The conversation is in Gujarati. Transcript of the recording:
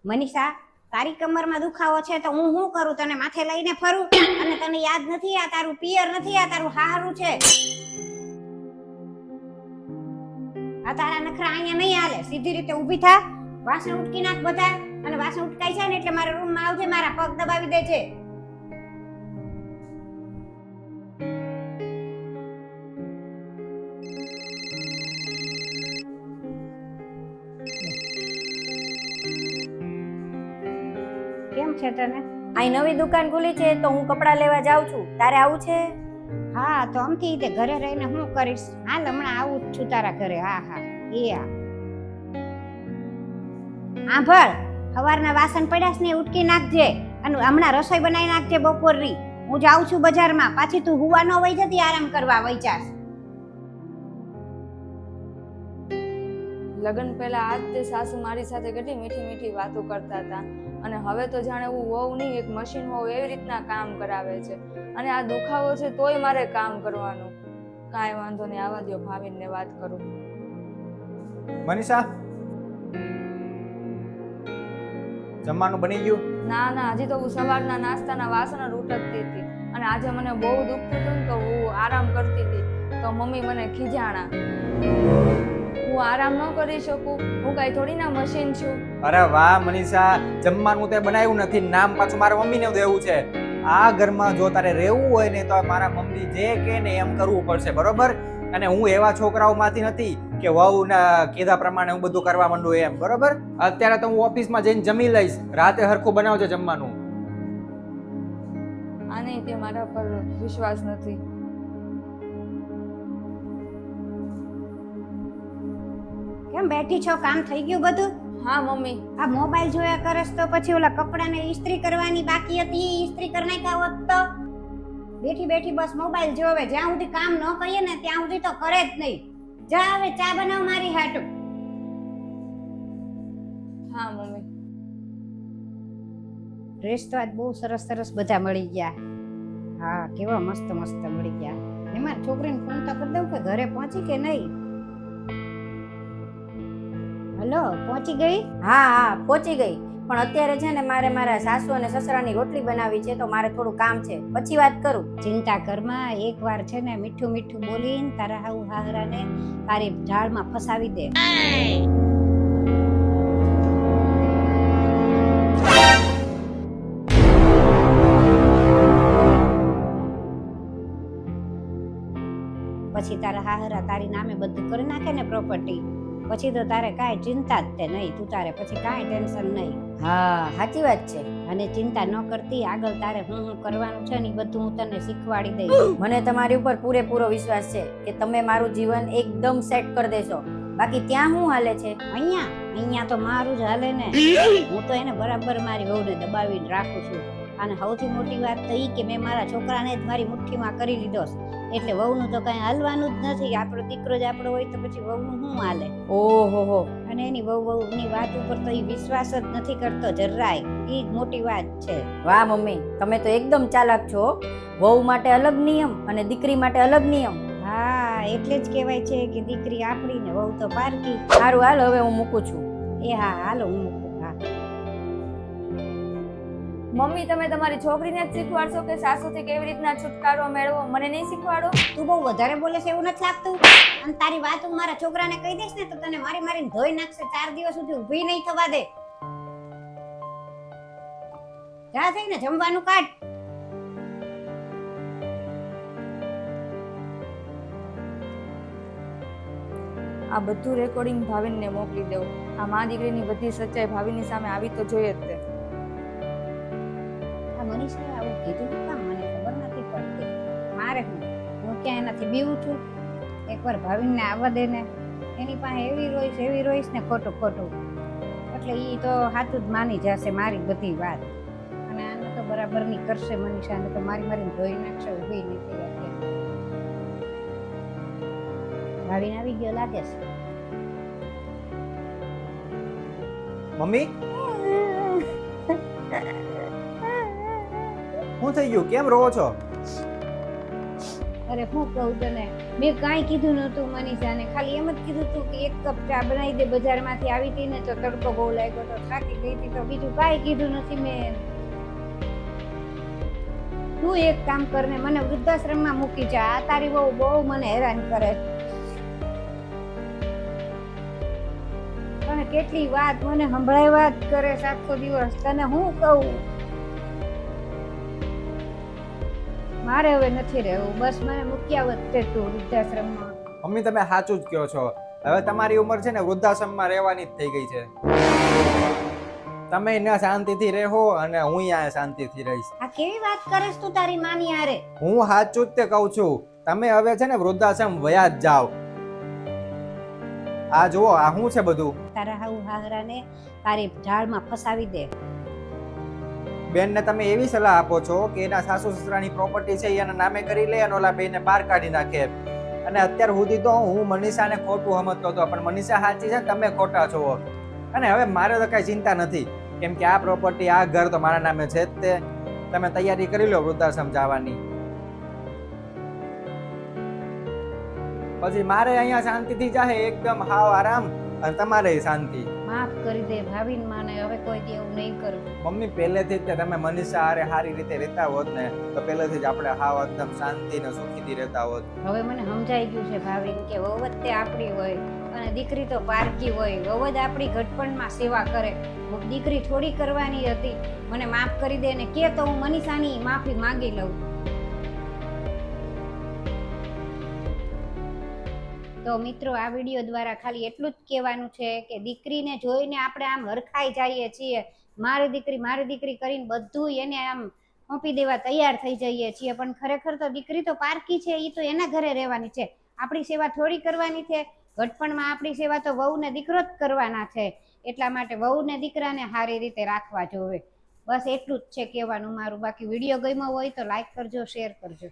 મનીષા, તારી કમરમાં દુખાવો છે તો હું શું કરું? તને માથે લઈને ફરું અને તને યાદ નથી આ તારું પિયર નથી, આ તારું હારું છે. આ તારા નખરા અહીંયા નહીં હાલે. સીધી રીતે ઊભી થા, વાસણ ઉટકી નાખ બધા, અને વાસણ ઉટકાઈ જાય ને એટલે મારા રૂમમાં આવજે, મારા પગ દબાવી દેજે. કેમ છે તને? અહીં નવી દુકાન ખુલી છે તો હું કપડાં લેવા જાઉં છું. તારે આવું છે? હા, તો આમથી તે ઘરે રહીને શું કરીશ? હાલ હમણાં આવું જ છું તારા ઘરે. હા હા, એ આ આંભળ, સવારના વાસણ પડ્યા છે ને ઉટકી નાખજે, અને હમણાં રસોઈ બનાવી નાખજે બપોરની. હું જાઉં છું બજારમાં, પાછી તું હુવા ન વઈ જતી, આરામ કરવા વઈ જાસ. લગ્ન પહેલા આજ તે સાસુ મારી સાથે કેટલી મીઠી મીઠી વાતો કરતા હતા, અને હવે તો જાણે હું વહુ નહીં એક મશીન હોઉં એવી રીતના કામ કરાવે છે. અને આ દુખાવો છે તોય મારે કામ કરવાનું. કાંઈ વાંધો નહીં, આવા દો, ભાવિનને વાત કરું. મનીષા, જમવાનું બની ગયું? ના ના, હજી તો હું સવારના નાસ્તાના વાસણ જ ઉટકતી હતી, અને આજે મને બહુ દુખતું હતું ને તો હું આરામ કરતી હતી, તો મમ્મી મને ખીજાણા. હું આરામ ન કરી શકું? હું કઈ થોડી ના મશીન છું. અરે વાહ મનીષા, જમવાનું તે બનાવ્યું નથી, નામ પાછું મારા મમ્મીને દેવું છે. આ ઘરમાં જો તારે રહેવું હોય ને તો મારા મમ્મી જે કહે ને એમ કરવું પડશે, બરોબર? અને હું એવા છોકરાઓમાંથી નથી કે વહુના કીધા પ્રમાણે હું બધું કરવા માંડું એમ, બરોબર? અત્યારે તો હું ઓફિસમાં જઈને જમી લઈશ, રાતે હરખું બનાવજો જમવાનું. આ નહીં, તે મારા પર વિશ્વાસ નથી. કેમ બેઠી છો? કામ થઈ ગયું બધું? હા મમ્મી. આ મોબાઈલ જોયા કરસ તો પછી ઓલા કપડાને ઇસ્ત્રી કરવાની બાકી હતી, ઇસ્ત્રી કરી નાખ્યા હોત તો. બેઠી બેઠી બસ મોબાઈલ જોવે, જ્યાં સુધી કામ ન કરીએ ને ત્યાં સુધી તો કરે જ નહીં. જા હવે ચા બનાવ મારી હાટું. હા મમ્મી. ડ્રેસ તો આજ બહુ સરસ સરસ બધા મળી ગયા. હા, કેવા મસ્ત મસ્ત મળી ગયા. એમાં છોકરીને ફોન તો કરી દઉં કે ઘરે પહોંચી કે નહીં. હલો, પહોંચી ગઈ? હા હા, પહોંચી ગઈ. પણ અત્યારે છે ને મારે મારા સાસુ અને સસરાની રોટલી બનાવી છે, તો મારે થોડું કામ છે, પછી વાત કરું. ચિંતા કરમાં, એકવાર છે ને મીઠું મીઠું બોલીને તારા હાઉ હાહરાને તારી ઝાડમાં ફસાવી દે. પછી તારા હાહરા તારી નામે બધું કરી નાખે ને પ્રોપર્ટી, પછી તો તારે કાંઈ ચિંતા જ તે નહીં. તું તારે પછી કાંઈ ટેન્શન નહીં. હા, સાચી વાત છે. અને ચિંતા ન કરતી, આગળ તારે હું કરવાનું છે ને એ બધું હું તને શીખવાડી દઈશ. મને તમારી ઉપર પૂરેપૂરો વિશ્વાસ છે કે તમે મારું જીવન એકદમ સેટ કરી દેશો. બાકી ત્યાં શું હાલે છે? અહીંયા તો મારું જ હાલે ને. હું તો એને બરાબર મારી વહુને દબાવીને રાખું છું. અને સૌથી મોટી વાત તો ઈ કે મેં મારા છોકરાને જ મારી મુઠ્ઠીમાં કરી લીધો છે, એટલે વહુનું તો કઈ હાલવાનું જ નથી. આપણો દીકરો જ આપણો હોય તો પછી વહુનું શું હાલે? ઓહો. અને એની વહુની વાત ઉપર તો ઈ વિશ્વાસ જ નથી કરતો જરાય. ઈ જ મોટી વાત છે. વાહ મમ્મી, તમે તો એકદમ ચાલાક છો. વહુ માટે અલગ નિયમ અને દીકરી માટે અલગ નિયમ. હા, એટલે જ કહેવાય છે કે દીકરી આપણી ને વહુ તો પારકી. સારું, હાલ હવે હું મૂકું છું. એ હા, હાલો હું મૂકું. હા. મમ્મી, તમે તમારી છોકરીને જ શીખવાડશો કે સાસુથી કેવી રીતના છુટકારો મેળવો? મને નહીં શીખવાડો? તું બહુ વધારે બોલે છે એવું નથી લાગતું? અને તારી વાત હું મારા છોકરાને કહી દઈશ ને તો તને મારી મારીને ધોઈ નાખશે. 4 દિવસ સુધી ઊભી નહીં થવા દે. જા થઈને જમવાનું કાઢ. આ બધું રેકોર્ડિંગ ભાવિનને મોકલી દેવું. આ મા દીકરીની બધી સચ્ચાઈ ભાવિનની સામે આવી તો જોઈએ જ તે. આ મનીષાએ આવું કીધું કામ મને ખબર નથી પડતી. મારે હું ક્યાં એનાથી બીવું છું? એકવાર ભાવિનને આવવા દે ને, એની પાસે એવી રોઈશ ને ખોટું ખોટું, એટલે ઈ તો સાચું જ માની જશે મારી બધી વાત. અને આને તો બરાબર ની કરશે મનીષાને તો મારીને ધોઈ નાખશે. ઊભી નથી રાખે. ભાવિન આવી ગયો લાગે છે. મમ્મી, શું થઈ ગયું? કેમ રોવો છો? અરે હું કહું તને, મેં કાંઈ કીધું નહોતું મનીષાને, ખાલી એમ જ કીધું હતું કે એક કપ ચા બનાવી દે, બજારમાંથી આવી હતી ને તો તડકો બહુ લાગ્યો તો થાકી ગઈ હતી, તો બીજું કાંઈ કીધું નથી મેં. તું એક કામ કર ને મને વૃદ્ધાશ્રમમાં મૂકી જા, આ તારી બહુ બહુ મને હેરાન કરે. તને કેટલી વાત મને સંભળાવ્યા જ કરે છે આખો દિવસ, તને હું કહું. મારે હવે નથી રહેવું, બસ મને મૂકી આવત તે તું વૃદ્ધાશ્રમમાં. મમ્મી તમે સાચું જ કહો છો, હવે તમારી ઉંમર છે ને વૃદ્ધાશ્રમમાં રહેવાની જ થઈ ગઈ છે. તમે અહીંયા શાંતિથી રહો અને હું અહીંયા શાંતિથી રહીશ. આ કેવી વાત કરેસ તું તારી માની હારે? હું સાચું જ તે કહું છું, તમે હવે છે ને વૃદ્ધાશ્રમ વયા જ જાઓ. આ જુઓ આ શું છે બધું? તારા હાઉ હાહરાને તારી ઝાડમાં ફસાવી દે. બેનને તમે એવી સલાહ આપો છો કે એના સાસુ સસરાની પ્રોપર્ટી છે એના નામે કરી લે અને ઓલા બેને બહાર કાઢી નાખે. અને અત્યાર સુધી તો હું મનીષાને ખોટું સમજતો હતો, પણ મનીષા સાચી છે, તમે ખોટા છો. અને હવે મારે તો કઈ ચિંતા નથી, કેમ કે આ પ્રોપર્ટી આ ઘર તો મારા નામે છે જ તે. તમે તૈયારી કરી લો વૃદ્ધાશ્રમ જવાની. પછી મારે અહીંયા શાંતિથી જાહે એકદમ હાવ આરામ, અને તમારે શાંતિ. માફ કરી દે ભાવિન માને, હવે કોઈ દી એવું નહીં કરું. મમ્મી પહેલેથી જ તમે મનીષા હારે સારી રીતે રહેતા હોત ને તો પહેલેથી જ આપણે હાવ એકદમ શાંતિ ને સુખીથી રહેતા હોત. હવે મને સમજાઈ ગયું છે ભાવિન કે વહુ જ તે આપણી હોય અને દીકરી તો પારકી હોય. વહુ જ આપણી ઘટપણમાં સેવા કરે, દીકરી થોડી કરવાની હતી. મને માફ કરી દે ને કે તો હું મનીષાની માફી માંગી લઉં. તો મિત્રો આ વિડીયો દ્વારા ખાલી એટલું જ કહેવાનું છે કે દીકરીને જોઈને આપણે આમ હરખાઈ જઈએ છીએ, મારી દીકરી કરીને બધું એને આમ સોંપી દેવા તૈયાર થઈ જઈએ છીએ, પણ ખરેખર તો દીકરી તો પારકી છે, એ તો એના ઘરે રહેવાની છે. આપણી સેવા થોડી કરવાની છે. ઘટપણમાં આપણી સેવા તો વહુ ને દીકરો જ કરવાના છે. એટલા માટે વહુ ને દીકરાને સારી રીતે રાખવા જોવે. બસ એટલું જ છે કહેવાનું મારું. બાકી વિડીયો ગમ્યો હોય તો લાઈક કરજો, શેર કરજો.